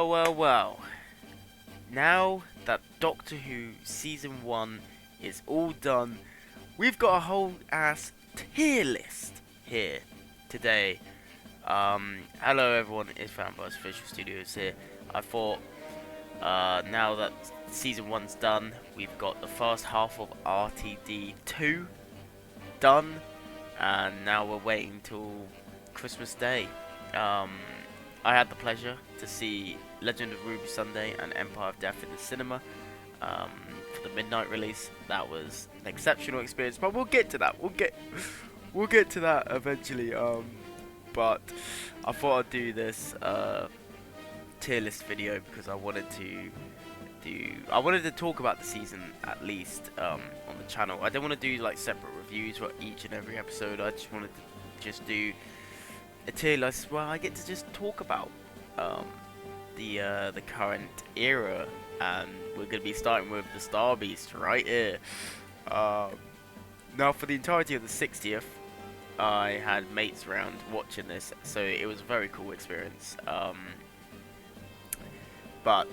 Well. Now that Doctor Who Season 1 is all done, we've got a whole ass tier list here today. Hello everyone, it's Fanbuzz Official Studios here. I thought, now that Season 1's done, we've got the first half of RTD2 done, and now we're waiting till Christmas Day. I had the pleasure to see Legend of Ruby Sunday and Empire of Death in the cinema for the midnight release. That was an exceptional experience, but we'll get to that. We'll get to that eventually. But I thought I'd do this tier list video because I wanted to talk about the season at least on the channel. I didn't want to do like separate reviews for each and every episode. I just wanted to do a tier list where I get to just talk about the current era, and we're gonna be starting with the Star Beast right here. Now, for the entirety of the 60th, I had mates around watching this, so it was a very cool experience. But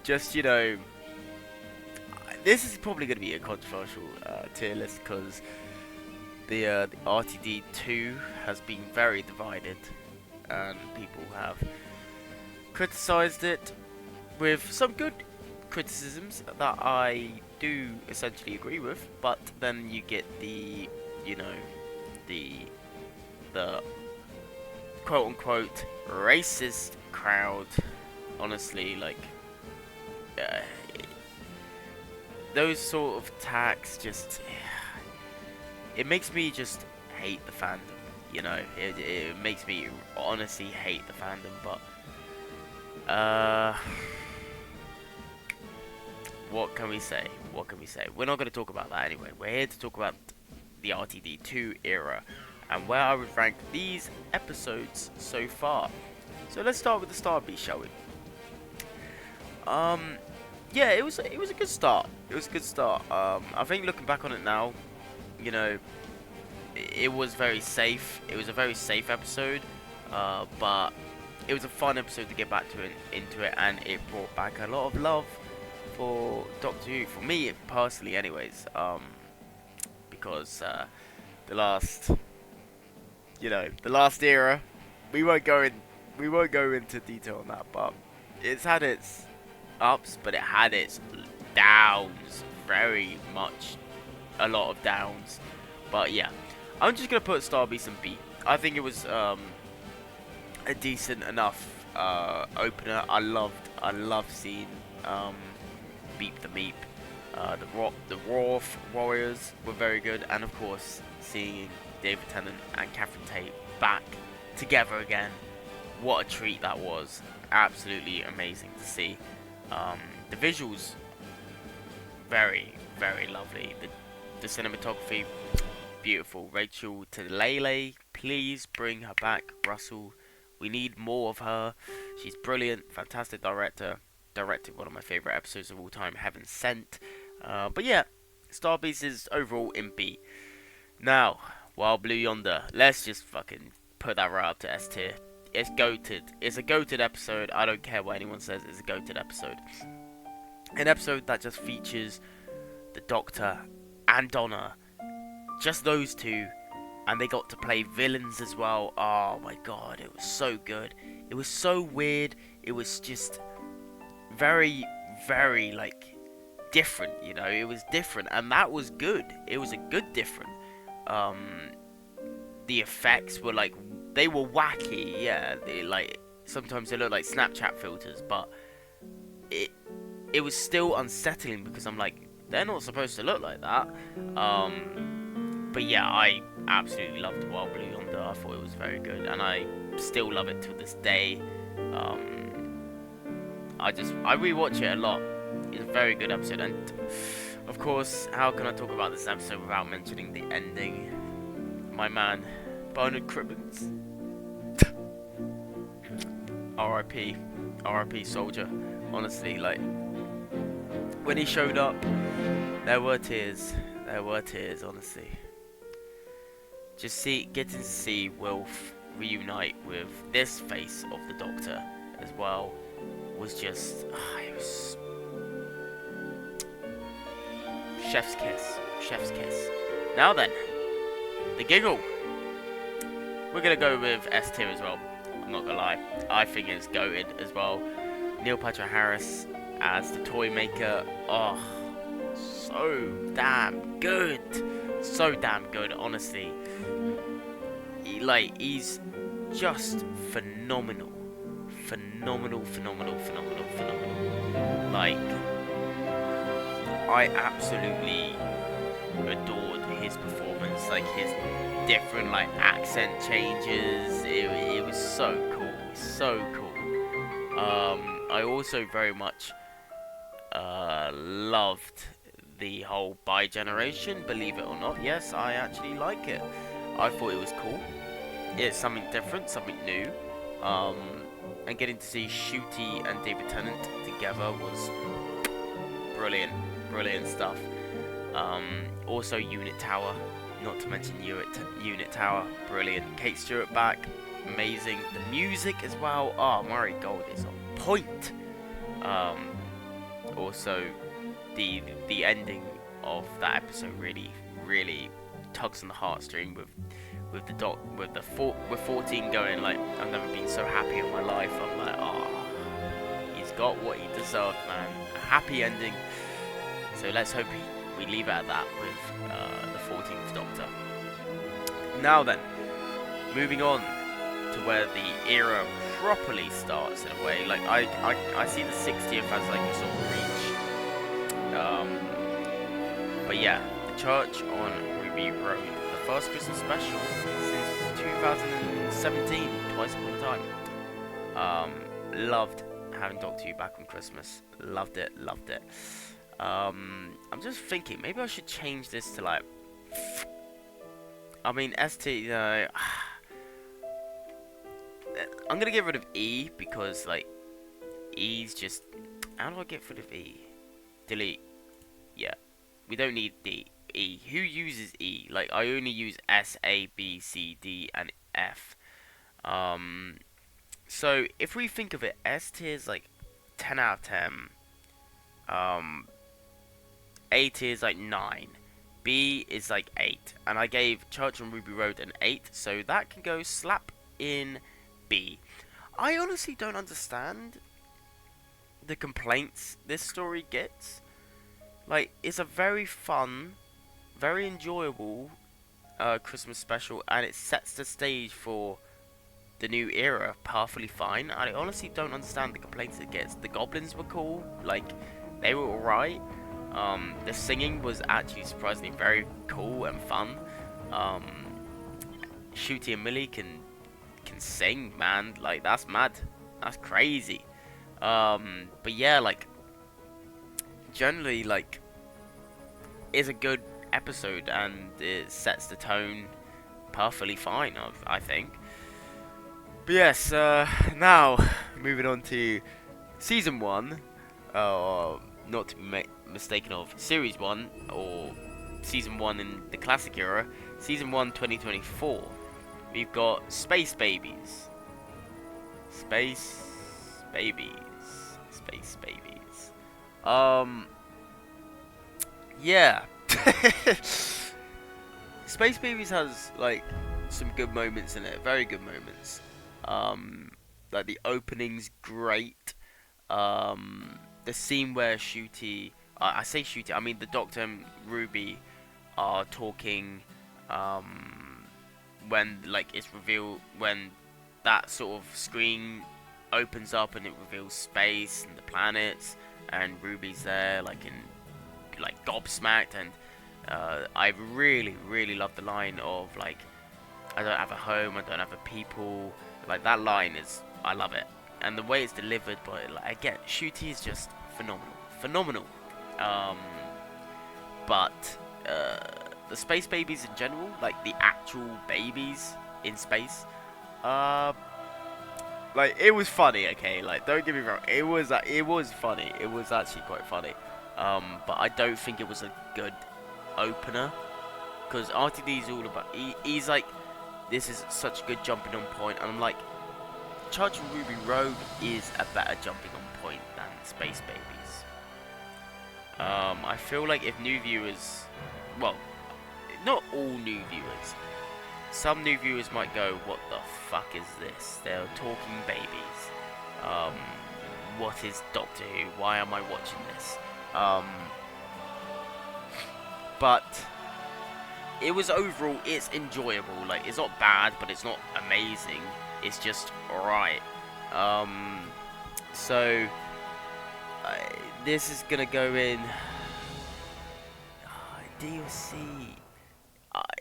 just, you know, this is probably going to be a controversial tier list because the RTD2 has been very divided, and people have criticised it with some good criticisms that I do essentially agree with, but then you get the, you know, the quote-unquote racist crowd. Honestly, like, those sort of attacks just, it makes me just hate the fandom, you know. It makes me honestly hate the fandom, but what can we say? What can we say? We're not going to talk about that anyway. We're here to talk about the RTD2 era and where I would rank these episodes so far. So let's start with the Star Beast, shall we? Yeah, it was a good start. It was a good start. I think looking back on it now, you know, it was very safe. It was a very safe episode, but it was a fun episode to get back into it, and it brought back a lot of love for Doctor Who, for me personally, anyways. Because the last era, we won't go into detail on that, but it's had its ups, but it had its downs, very much, a lot of downs. But yeah, I'm just gonna put Star Beast in B. I think it was a decent enough opener. I loved seeing Beep the Meep. The Wharf Warriors were very good, and of course seeing David Tennant and Catherine Tate back together again. What a treat that was! Absolutely amazing to see. The visuals, very, very lovely. The cinematography, beautiful. Rachel Talalay, please bring her back. Russell, we need more of her. She's brilliant, fantastic director. Directed one of my favourite episodes of all time, Heaven Sent. But yeah, Star Beast is overall in B. Now, Wild Blue Yonder, let's just fucking put that right up to S tier. It's goated. It's a goated episode. I don't care what anyone says, it's a goated episode. An episode that just features the Doctor and Donna, just those two, and they got to play villains as well. Oh my god, it was so good. It was so weird. It was just very, very, like, different, you know. It was different, and that was good. It was a good different. The effects were like, they were wacky, yeah. They, like, sometimes they look like Snapchat filters, but it was still unsettling because I'm like, they're not supposed to look like that. But yeah, I absolutely loved Wild Blue Yonder. I thought it was very good, and I still love it to this day. I rewatch it a lot. It's a very good episode, and of course, how can I talk about this episode without mentioning the ending? My man, Bernard Cribbins. R.I.P. Soldier. Honestly, like, when he showed up, there were tears. Honestly. Just getting to see Wilf reunite with this face of the Doctor as well was just, it was chef's kiss, chef's kiss. Now then, the giggle. We're gonna go with S tier as well. I'm not gonna lie, I think it's goated as well. Neil Patrick Harris as the toy maker. Oh, so damn good, so damn good. Honestly, he's just phenomenal. Phenomenal. Like, I absolutely adored his performance. Like, his different, like, accent changes. It was so cool. So cool. I also very much loved the whole bi-generation, believe it or not. Yes, I actually like it. I thought it was cool. It's something different, something new. And getting to see Shooty and David Tennant together was brilliant stuff. Also Unit Tower, not to mention Unit Tower, brilliant. Kate Stewart back, amazing. The music as well, Murray Gold is on point. Also the ending of that episode really tugs on the heartstring with 14 going like, I've never been so happy in my life. I'm like, he's got what he deserved, man. A happy ending. So let's hope we leave it at that with the 14th Doctor. Now then, moving on to where the era properly starts in a way. Like, I see the 60th as like a sort of reach. But yeah, the church on Ruby Road. First Christmas special since 2017, twice upon a time. Loved having Doctor Who back on Christmas. Loved it. I'm just thinking, maybe I should change this to like, I mean, ST, I'm gonna get rid of E because like, E's just, how do I get rid of E? Delete. Yeah, we don't need D. E. Who uses E? Like, I only use S, A, B, C, D, and F. So if we think of it, S tier is like 10 out of 10. A tier is like 9. B is like 8. And I gave Church on Ruby Road an 8, so that can go slap in B. I honestly don't understand the complaints this story gets. Like, it's a very fun, very enjoyable Christmas special, and it sets the stage for the new era perfectly fine. I honestly don't understand the complaints it gets. The goblins were cool, like, they were alright. The singing was actually surprisingly very cool and fun. Shooty and Millie can sing, man. Like, that's mad. That's crazy. But yeah, like, generally, like, it's a good episode, and it sets the tone perfectly fine, I think. But yes, now moving on to season 1, not to be mistaken of series 1 or season 1 in the classic era. Season 1 2024, we've got Space Babies. Yeah. Space Babies has like some good moments in it, very good moments. Like, the opening's great. The scene where Shooty, I say Shooty, I mean the Doctor and Ruby are talking, when like it's revealed, when that sort of screen opens up and it reveals space and the planets, and Ruby's there like gobsmacked, and I really love the line of like, I don't have a home, I don't have a people. Like, that line is, I love it, and the way it's delivered. But like, again, Shooty is just phenomenal. But the Space Babies in general, like the actual babies in space, like, it was funny. Okay, like, don't get me wrong, it was funny. It was actually quite funny. But I don't think it was a good opener, because RTD is all about, he's like, this is such a good jumping on point, and I'm like, Charging Ruby Road is a better jumping on point than Space Babies. I feel like if new viewers, well, not all new viewers, some new viewers might go, what the fuck is this? They're talking babies. What is Doctor Who? Why am I watching this? But it was overall, it's enjoyable. Like, it's not bad, but it's not amazing. It's just alright. So this is gonna go in D or C.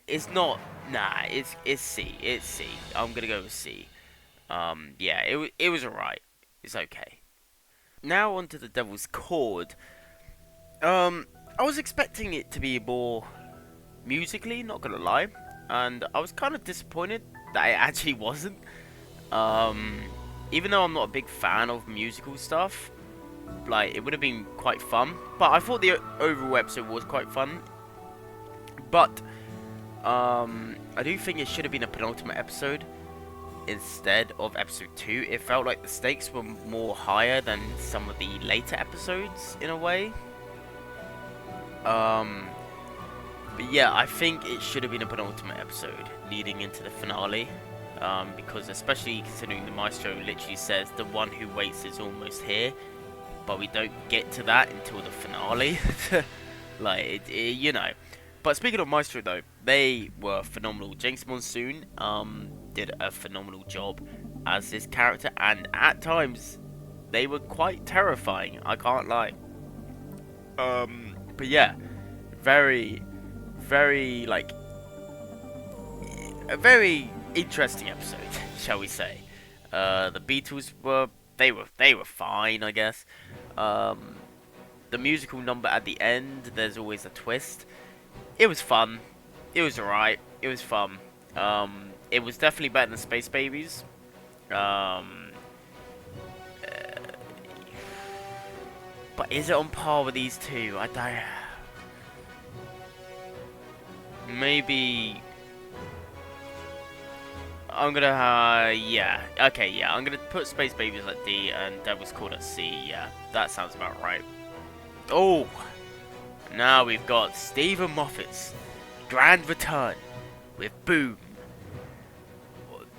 It's not. Nah, it's C. It's C. I'm gonna go with C. Yeah, it was alright. It's okay. Now onto the Devil's Chord. I was expecting it to be more musically, not gonna lie, and I was kind of disappointed that it actually wasn't. Even though I'm not a big fan of musical stuff, like, it would have been quite fun. But I thought the overall episode was quite fun. But I do think it should have been a penultimate episode instead of episode 2. It felt like the stakes were more higher than some of the later episodes in a way. But yeah, I think it should have been a penultimate episode leading into the finale. Because especially considering the Maestro literally says the one who waits is almost here, but we don't get to that until the finale. Like, you know. But speaking of Maestro though, they were phenomenal. James Monsoon did a phenomenal job as this character, and at times they were quite terrifying, I can't lie. But yeah, very, very, like, a very interesting episode, shall we say. The Beatles were fine, I guess. The musical number at the end, there's always a twist. It was fun. It was alright. It was fun. It was definitely better than Space Babies. But is it on par with these two? I don't. Maybe. I'm gonna, yeah. Okay, yeah. I'm gonna put Space Babies at D and Devil's Chord at C. Yeah, that sounds about right. Oh! Now we've got Stephen Moffat's grand return with Boom.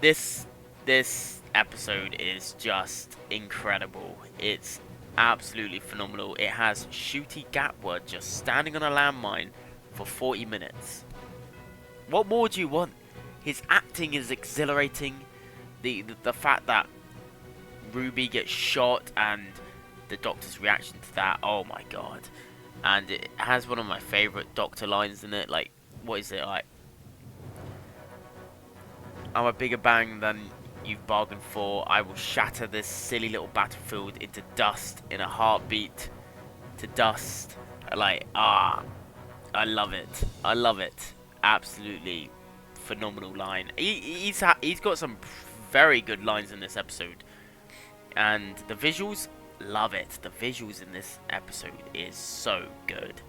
This episode is just incredible. It's absolutely phenomenal. It has Shooty Gatwa just standing on a landmine for 40 minutes. What more do you want? His acting is exhilarating. The fact that Ruby gets shot and the Doctor's reaction to that, oh my god. And it has one of my favourite Doctor lines in it, like, what is it, like, I'm a bigger bang than you've bargained for. I will shatter this silly little battlefield into dust in a heartbeat. To dust. Like, I love it. I love it. Absolutely phenomenal line. He's got some very good lines in this episode. And the visuals, love it. The visuals in this episode is so good.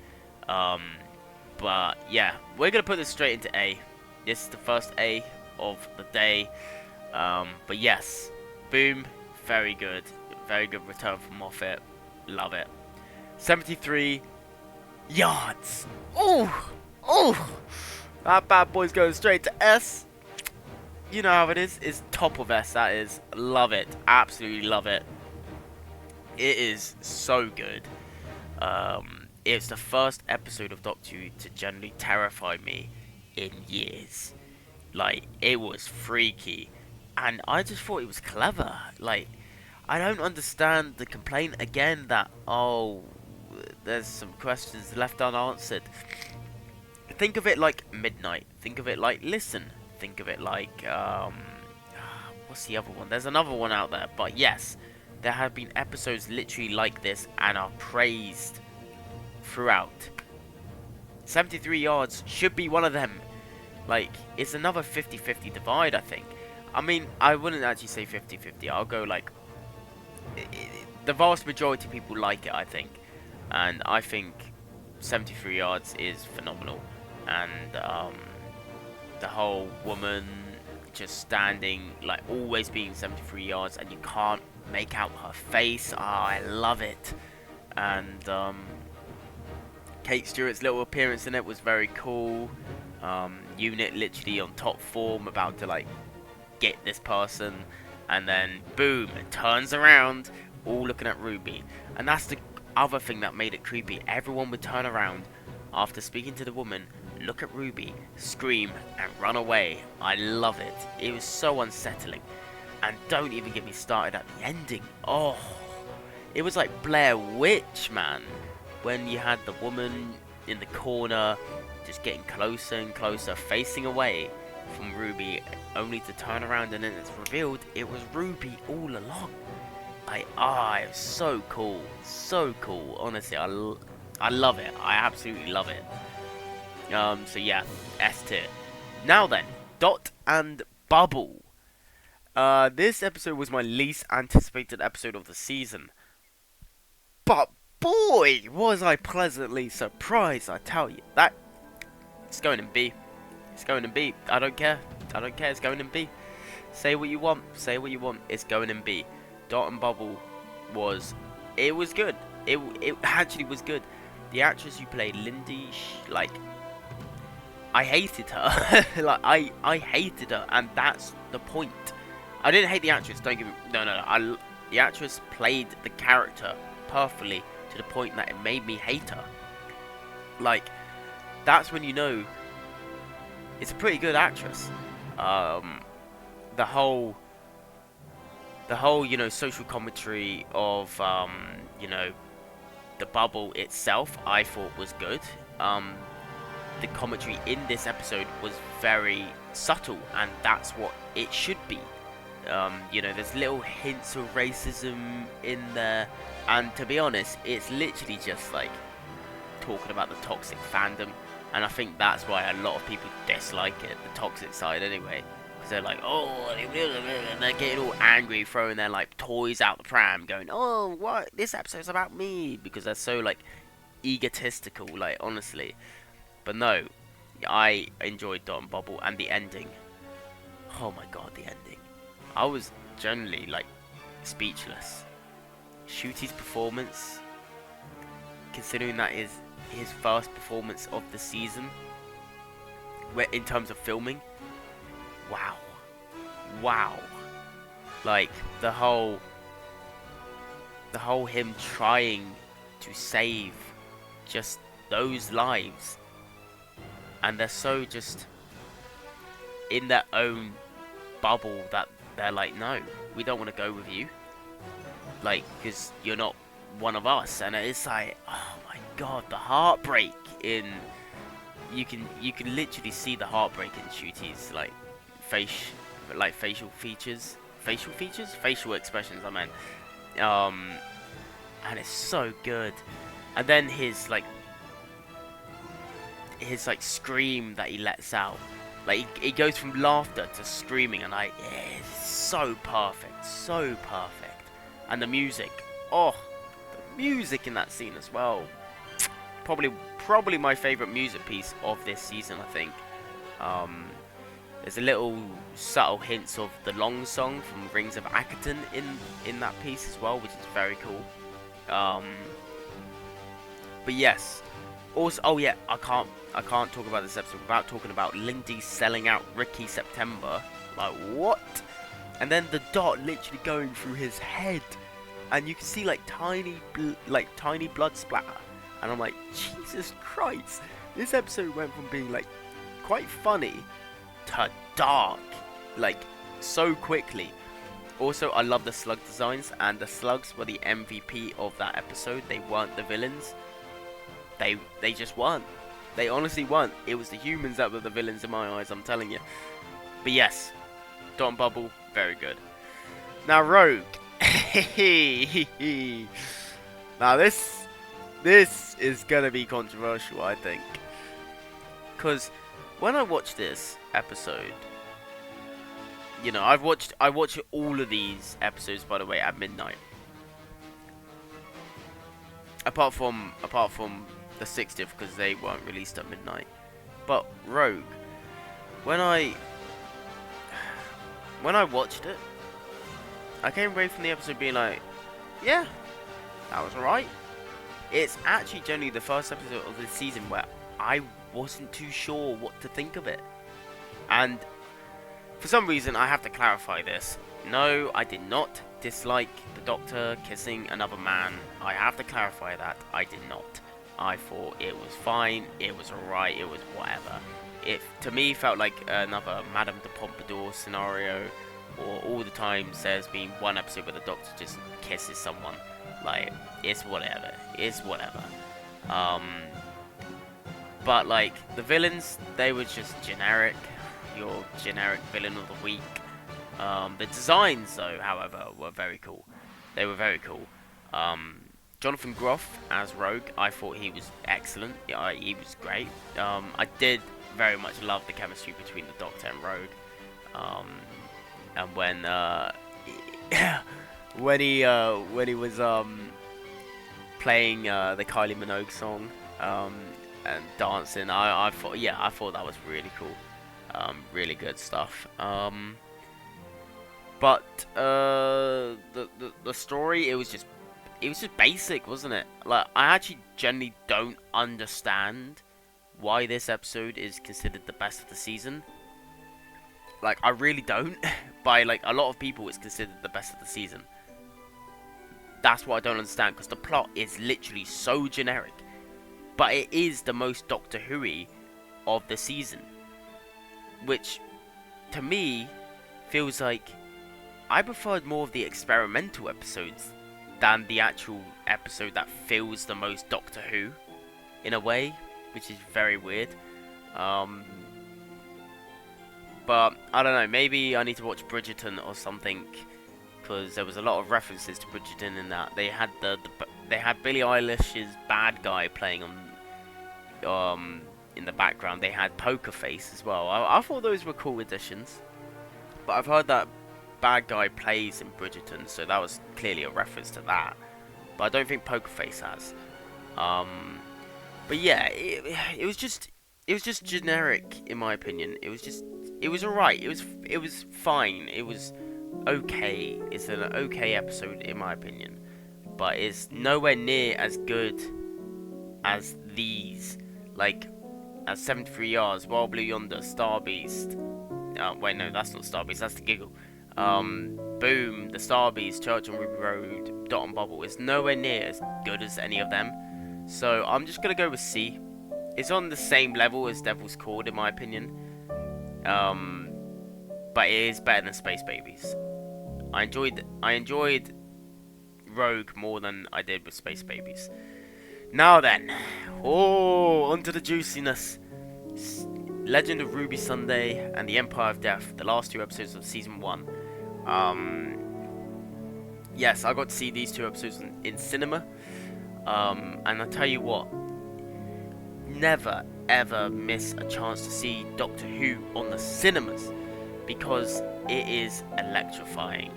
But yeah, we're gonna put this straight into A. This is the first A of the day. But yes, Boom, very good return from Moffat. Love it. 73 yards. Oh, that bad boy's going straight to S. You know how it is. It's top of S. That is. Love it. Absolutely love it. It is so good. It's the first episode of Doctor Who to generally terrify me in years. Like, it was freaky, and I just thought it was clever. Like, I don't understand the complaint again that, oh, there's some questions left unanswered. Think of it like Midnight. Think of it like Listen. Think of it like, what's the other one? There's another one out there, but yes, there have been episodes literally like this and are praised throughout. 73 yards should be one of them. Like, it's another 50-50 divide, I think. I mean, I wouldn't actually say 50-50. I'll go like, the vast majority of people like it, I think. And I think 73 yards is phenomenal. And the whole woman just standing, like always being 73 yards, and you can't make out her face. I love it. And Kate Stewart's little appearance in it was very cool. Unit literally on top form, about to like get this person, and then boom, it turns around, all looking at Ruby. And that's the other thing that made it creepy. Everyone would turn around after speaking to the woman, look at Ruby, scream, and run away. I love it. It was so unsettling. And don't even get me started at the ending. Oh, it was like Blair Witch, man. When you had the woman in the corner, just getting closer and closer, facing away from Ruby, only to turn around and then it's revealed it was Ruby all along. It was so cool. So cool. Honestly, I love it. I absolutely love it. So yeah, S tier. Now then, Dot and Bubble. This episode was my least anticipated episode of the season. But boy, was I pleasantly surprised, I tell you. That, it's going in B. It's going in B. I don't care. I don't care. It's going in B. Say what you want. Say what you want. It's going in B. Dot and Bubble was good. It actually was good. The actress who played Lindy, like, I hated her. Like, I hated her, and that's the point. I didn't hate the actress. Don't give me. No. The actress played the character perfectly to the point that it made me hate her. Like, that's when you know it's a pretty good actress. The whole social commentary of the bubble itself, I thought was good. The commentary in this episode was very subtle, and that's what it should be. There's little hints of racism in there, and to be honest, it's literally just like talking about the toxic fandom, and I think that's why a lot of people dislike it, the toxic side anyway, because they're like, oh, and they're getting all angry, throwing their like toys out the pram, going, oh, what, this episode's about me, because they're so like egotistical, like, honestly. But no, I enjoyed Dot and Bubble, and the ending, oh my god, the ending, I was generally like speechless. Shooty's performance, considering that is his first performance of the season, in terms of filming, wow, like the whole him trying to save just those lives, and they're so just in their own bubble that they're like, no, we don't want to go with you, like, because you're not one of us. And it's like, oh my god, the heartbreak in, you can literally see the heartbreak in Shooty's like facial expressions, I meant. And it's so good. And then his scream that he lets out, like he goes from laughter to screaming, and it's so perfect, so perfect. And the music, the music in that scene as well, probably my favorite music piece of this season, I think. There's a little subtle hints of the Long Song from Rings of Akaton in that piece as well, which is very cool. But yes, also, I can't talk about this episode without talking about Lindy selling out Ricky September. Like, what? And then the dot literally going through his head, and you can see like tiny blood splatter. And I'm like, Jesus Christ! This episode went from being like quite funny to dark, like, so quickly. Also, I love the slug designs, and the slugs were the MVP of that episode. They weren't the villains. They just weren't. They honestly weren't. It was the humans that were the villains in my eyes, I'm telling you. But yes, Dot and Bubble, very good. Now Rogue. Now this is gonna be controversial, I think. Because when I watched this episode, I watched all of these episodes, by the way, at midnight. Apart from the 60th, because they weren't released at midnight. But Rogue, when I when I watched it, I came away from the episode being like, yeah, that was alright. It's actually generally the first episode of the season where I wasn't too sure what to think of it. And for some reason, I have to clarify this. No, I did not dislike the Doctor kissing another man. I have to clarify that. I did not. I thought it was fine, it was alright, it was whatever. It, to me, felt like another Madame de Pompadour scenario, or all the times there's been one episode where the Doctor just kisses someone. Like, it's whatever. It's whatever. But, like, the villains, they were just generic. Your generic villain of the week. The designs, though, however, were very cool. They were very cool. Jonathan Groff as Rogue, I thought he was excellent. Yeah, he was great. I did very much love the chemistry between the Doctor and Rogue. And when when he was playing the Kylie Minogue song and dancing, I thought that was really cool. Really good stuff. But the story, it was just basic, wasn't it? Like, I actually genuinely don't understand why this episode is considered the best of the season. Like, I really don't. By, like, a lot of people, it's considered the best of the season. That's what I don't understand, because the plot is literally so generic. But it is the most Doctor Who-y of the season. Which, to me, feels like I preferred more of the experimental episodes than the actual episode that feels the most Doctor Who, in a way, which is very weird. But, I don't know, maybe I need to watch Bridgerton or something, because there was a lot of references to Bridgerton in that. They had they had Billie Eilish's Bad Guy playing on in the background. They had Poker Face as well. I thought those were cool additions. But I've heard that Bad Guy plays in Bridgerton, so that was clearly a reference to that. But I don't think Poker Face has. But yeah, it was just generic in my opinion. It was alright. It was fine. It was okay. It's an okay episode in my opinion, but it's nowhere near as good as these. Like, at 73 yards, Wild Blue Yonder, Star Beast. Wait, no, that's not Star Beast. That's the Giggle. Boom, the Star Beast, Church on Ruby Road, Dot and Bubble. It's nowhere near as good as any of them. So I'm just gonna go with C. It's on the same level as Devil's Chord in my opinion. But it is better than Space Babies. I enjoyed Rogue more than I did with Space Babies. Now then, onto the juiciness. Legend of Ruby Sunday and the Empire of Death, the last two episodes of season 1. Yes, I got to see these two episodes in cinema. And I tell you what, never ever miss a chance to see Doctor Who on the cinemas, because it is electrifying.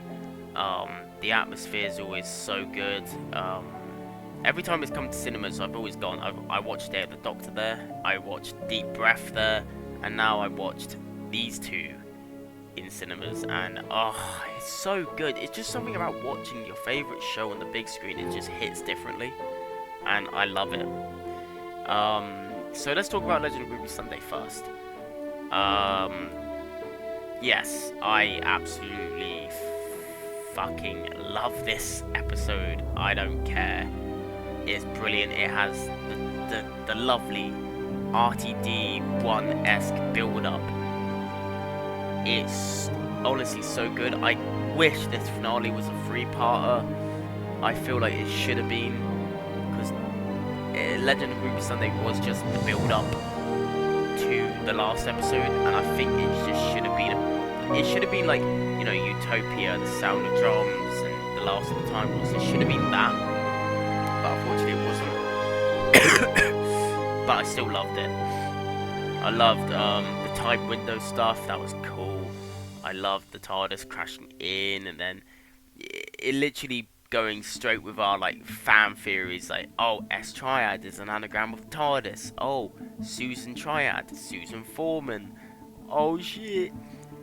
The atmosphere is always so good. Every time it's come to cinemas, I've always gone. I watched Day of the Doctor there, I watched Deep Breath there, and now I watched these two in cinemas, and it's so good. It's just something about watching your favourite show on the big screen. It just hits differently, and I love it. So let's talk about Legend of Ruby Sunday first. Yes, I absolutely fucking love this episode. I don't care. It's brilliant. It has the lovely RTD1-esque build-up. It's honestly so good. I wish this finale was a 3-parter. I feel like it should have been, because Legend of Ruby Sunday was just the build-up to the last episode, and I think it just should have been like, you know, Utopia, the Sound of Drums, and the Last of the Time Lords. It should have been that, but unfortunately it wasn't. But I still loved it. I loved the time window stuff. That was cool. I loved the TARDIS crashing in, and then it literally going straight with our like fan theories, like, oh, S Triad is an anagram of TARDIS. Oh, Susan Triad, Susan Foreman. Oh shit.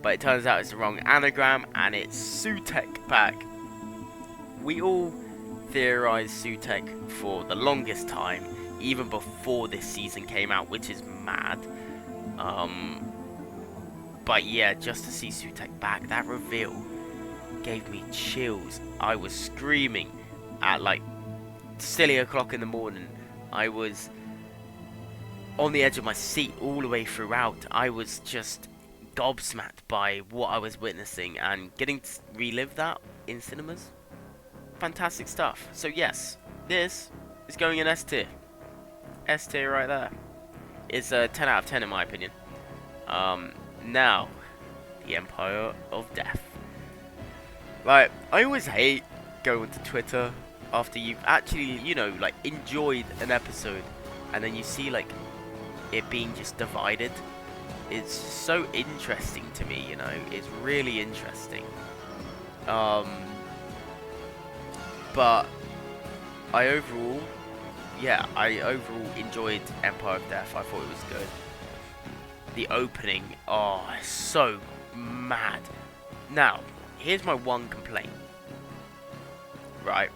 but it turns out it's the wrong anagram, and it's Sutek back. We all theorized Sutek for the longest time, even before this season came out, which is mad. But yeah, just to see Sutek back, that reveal gave me chills. I was screaming at like silly o'clock in the morning. I was on the edge of my seat all the way throughout. I was just gobsmacked by what I was witnessing, and getting to relive that in cinemas. Fantastic stuff. So yes, this is going in S tier. S tier right there. It's a 10 out of 10 in my opinion. Now, the Empire of Death. Like, I always hate going to Twitter after you've actually, you know, like, enjoyed an episode, and then you see, like, it being just divided. It's so interesting to me, you know. It's really interesting. But I overall enjoyed Empire of Death. I thought it was good. The opening, oh, it's so mad. Now, here's my one complaint. Right.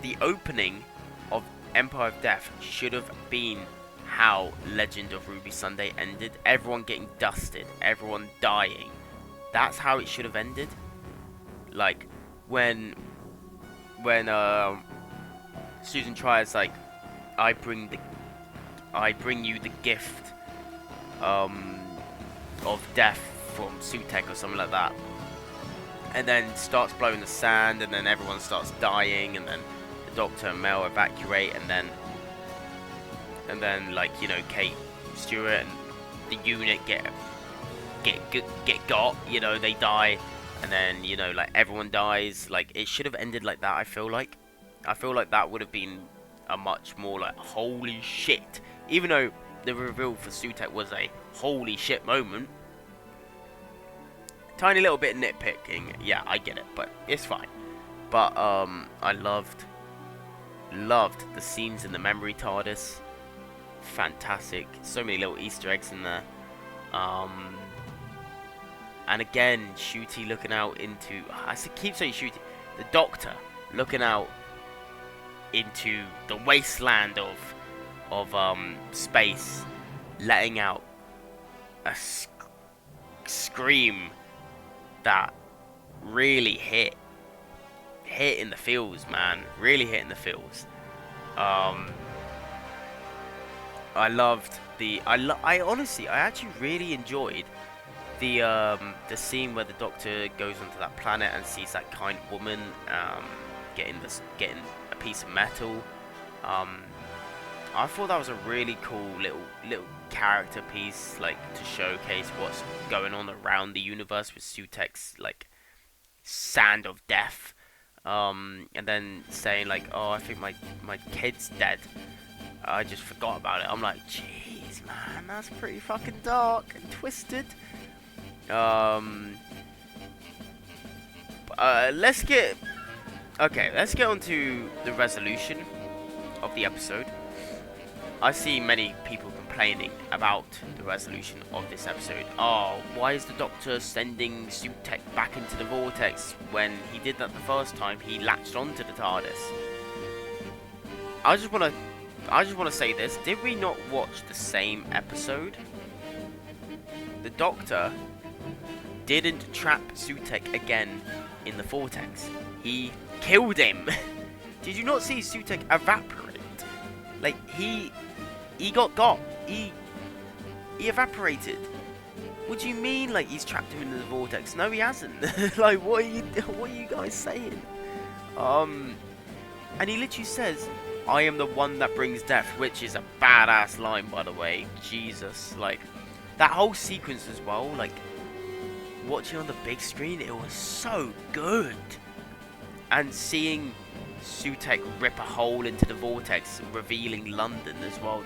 The opening of Empire of Death should have been how Legend of Ruby Sunday ended. Everyone getting dusted, everyone dying. That's how it should have ended. Like, when Susan tries, like, I bring you the gift of death from Sutek or something like that, and then starts blowing the sand, and then everyone starts dying, and then the Doctor and Mel evacuate, and then like, you know, Kate Stewart and the unit get got, you know, they die, and then, you know, like, everyone dies. Like, it should have ended like that. I feel like that would have been a much more, like, holy shit, even though the reveal for Sutek was a holy shit moment. Tiny little bit of nitpicking, yeah, I get it, but it's fine. But I loved the scenes in the memory TARDIS. Fantastic, so many little Easter eggs in there. And again, Ncuti looking out into, I keep saying Ncuti, the Doctor looking out into the wasteland of space, letting out a scream that really hit in the feels, man. Really hit in the feels. I loved I honestly, I actually really enjoyed the scene where the Doctor goes onto that planet and sees that kind woman getting a piece of metal. I thought that was a really cool little character piece, like, to showcase what's going on around the universe with Sutek's, like, sand of death. And then saying, like, oh, I think my kid's dead. I just forgot about it. I'm like, jeez, man, that's pretty fucking dark and twisted. Let's get on to the resolution of the episode. I see many people complaining about the resolution of this episode. Oh, why is the Doctor sending Sutek back into the vortex when he did that the first time he latched onto the TARDIS? I just want to say this. Did we not watch the same episode? The Doctor didn't trap Sutek again in the vortex. He killed him. Did you not see Sutek evaporate? Like, he got. He evaporated. What do you mean, like, he's trapped him in the vortex? No, he hasn't. Like, what are you guys saying? And he literally says, I am the one that brings death, which is a badass line, by the way. Jesus, like, that whole sequence as well, like, watching on the big screen, it was so good. And seeing Sutek rip a hole into the vortex, revealing London as well,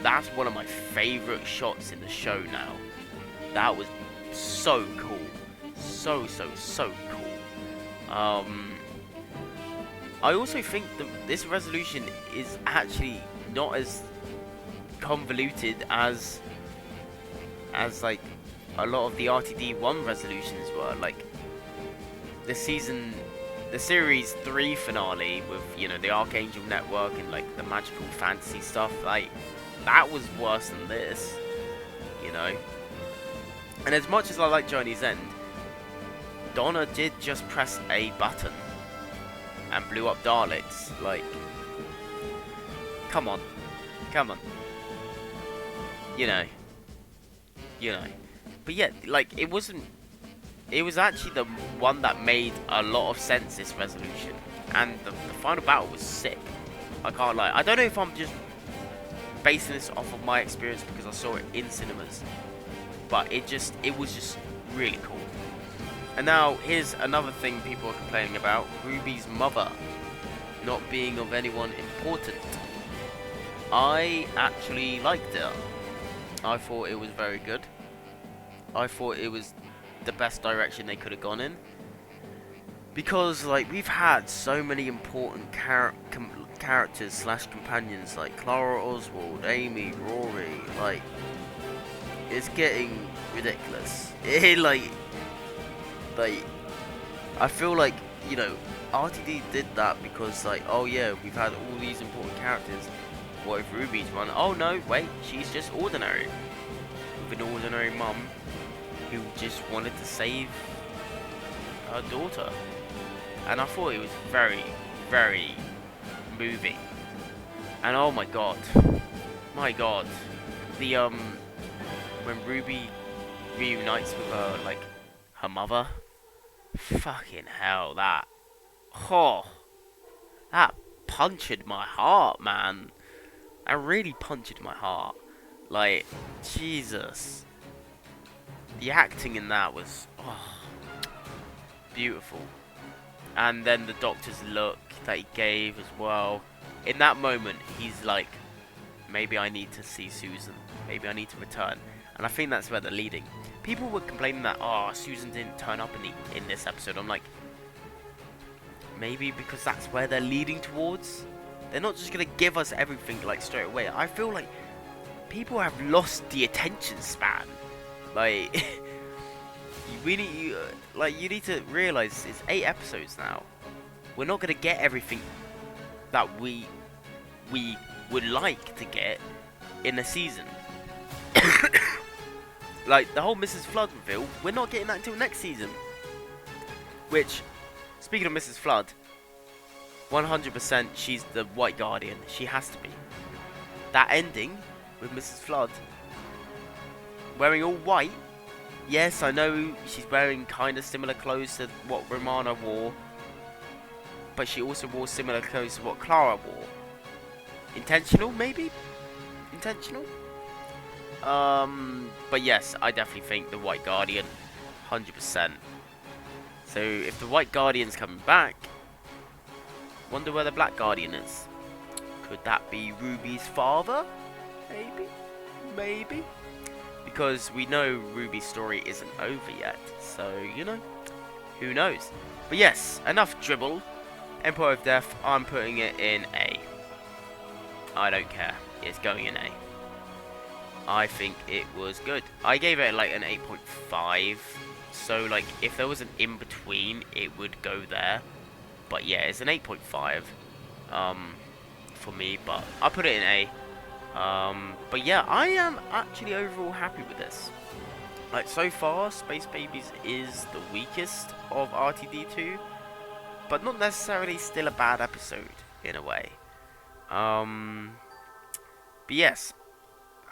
that's one of my favourite shots in the show now. That was so cool. So cool. I also think that this resolution is actually not as convoluted as like a lot of the RTD1 resolutions were. Like the series 3 finale with, you know, the Archangel Network and like the magical fantasy stuff, like that was worse than this, you know. And as much as I like Journey's End, Donna did just press a button and blew up Daleks. Like, come on, come on, you know. But yeah, like it wasn't. It was actually the one that made a lot of sense, this resolution, and the final battle was sick. I can't lie. I don't know if I'm just basing this off of my experience because I saw it in cinemas, but it was just really cool. And now here's another thing people are complaining about: Ruby's mother not being of anyone important. I actually liked it. I thought it was very good. I thought it was the best direction they could have gone in, because like we've had so many important characters slash companions like Clara Oswald, Amy, Rory. Like it's getting ridiculous. like I feel like, you know, RTD did that because like, oh yeah, we've had all these important characters. What if Ruby's one? Oh no, wait, she's just ordinary with an ordinary mum who just wanted to save her daughter. And I thought it was very, very moving. And oh my god, the when Ruby reunites with her, like, her mother, fucking hell, that punctured my heart, man. That really punctured my heart. Like, Jesus. The acting in that was beautiful. And then the Doctor's look that he gave as well. In that moment, he's like, maybe I need to see Susan. Maybe I need to return. And I think that's where they're leading. People were complaining that, oh, Susan didn't turn up in this episode. I'm like, maybe because that's where they're leading towards. They're not just going to give us everything like straight away. I feel like people have lost the attention span. Like, you need to realize it's 8 episodes now. We're not going to get everything that we would like to get in a season. Like, the whole Mrs. Flood reveal, we're not getting that until next season. Which, speaking of Mrs. Flood, 100% she's the White Guardian. She has to be. That ending with Mrs. Flood wearing all white. Yes, I know she's wearing kind of similar clothes to what Romana wore, but she also wore similar clothes to what Clara wore. Intentional, maybe? Intentional? But yes, I definitely think the White Guardian, 100%. So if the White Guardian's coming back, wonder where the Black Guardian is. Could that be Ruby's father? Maybe. Because we know Ruby's story isn't over yet, so, you know, who knows. But yes, enough dribble. Empire of Death, I'm putting it in A. I don't care, it's going in A. I think it was good. I gave it like an 8.5, so like if there was an in-between, it would go there. But yeah, it's an 8.5 for me, but I put it in A. But yeah, I am actually overall happy with this. Like, so far, Space Babies is the weakest of RTD2, but not necessarily still a bad episode, in a way. But yes,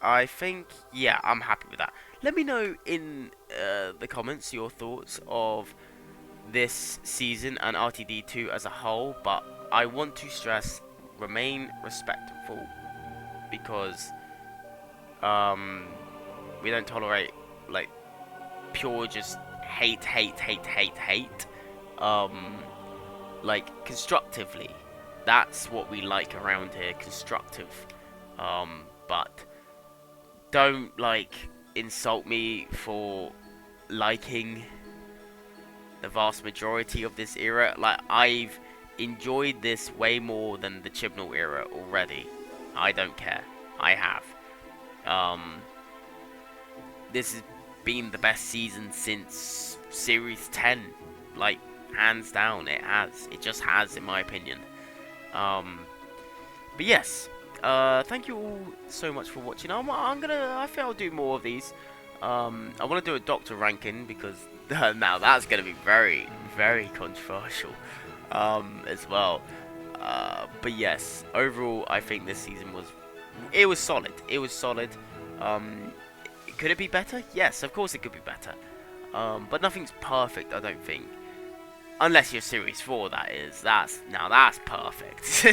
I think, yeah, I'm happy with that. Let me know in the comments your thoughts of this season and RTD2 as a whole, but I want to stress, remain respectful, because we don't tolerate like pure just hate. Like constructively, that's what we like around here, constructive. But don't like insult me for liking the vast majority of this era. Like, I've enjoyed this way more than the Chibnall era already. I don't care. I have. This is been the best season since Series 10. Like, hands down, it has. It just has, in my opinion. But yes, thank you all so much for watching. I think I'll do more of these. I want to do a doctor ranking because now that's gonna be very, very controversial, as well. But yes, overall, I think this season was solid. It was solid. Could it be better? Yes, of course it could be better. But nothing's perfect, I don't think. Unless you're Series 4, that is. That's perfect.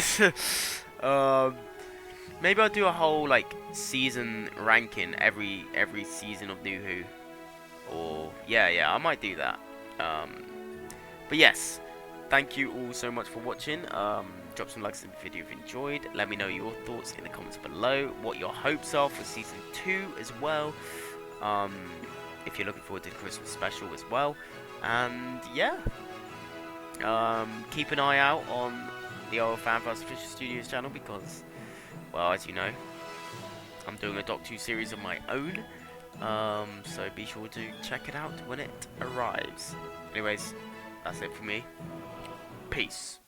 Maybe I'll do a whole like season ranking every season of New Who. Or yeah, I might do that. But yes, thank you all so much for watching. Drop some likes in the video if you enjoyed. Let me know your thoughts in the comments below. What your hopes are for season 2 as well. If you're looking forward to the Christmas special as well. And yeah. Keep an eye out on the old Fanfast Official Studios channel because, well, as you know, I'm doing a Doc 2 series of my own. So be sure to check it out when it arrives. Anyways, that's it for me. Peace.